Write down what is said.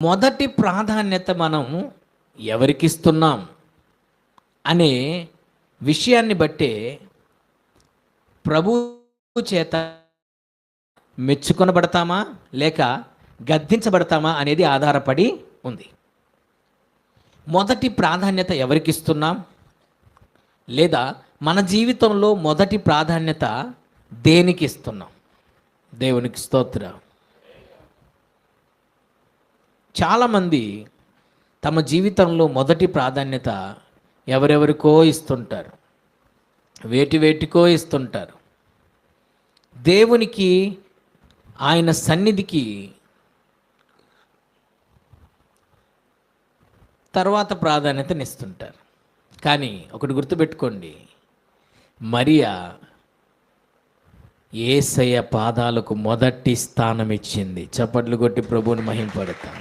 మొదటి ప్రాధాన్యత మనం ఎవరికిస్తున్నాం అనే విషయాన్ని బట్టే ప్రభు చేత మెచ్చుకొనబడతామా లేక గద్దించబడతామా అనేది ఆధారపడి ఉంది. మొదటి ప్రాధాన్యత ఎవరికిస్తున్నాం, లేదా మన జీవితంలో మొదటి ప్రాధాన్యత దేనికి ఇస్తున్నాం? దేవునికి స్తోత్రం. చాలామంది తమ జీవితంలో మొదటి ప్రాధాన్యత ఎవరెవరికో ఇస్తుంటారు, వేటికో ఇస్తుంటారు. దేవునికి, ఆయన సన్నిధికి తర్వాత ప్రాధాన్యతనిస్తుంటారు. కానీ ఒకటి గుర్తుపెట్టుకోండి, మరియా యేసయ్య పాదాలకు మొదటి స్థానం ఇచ్చింది. చప్పట్లు కొట్టి ప్రభువుని మహింపడతాం.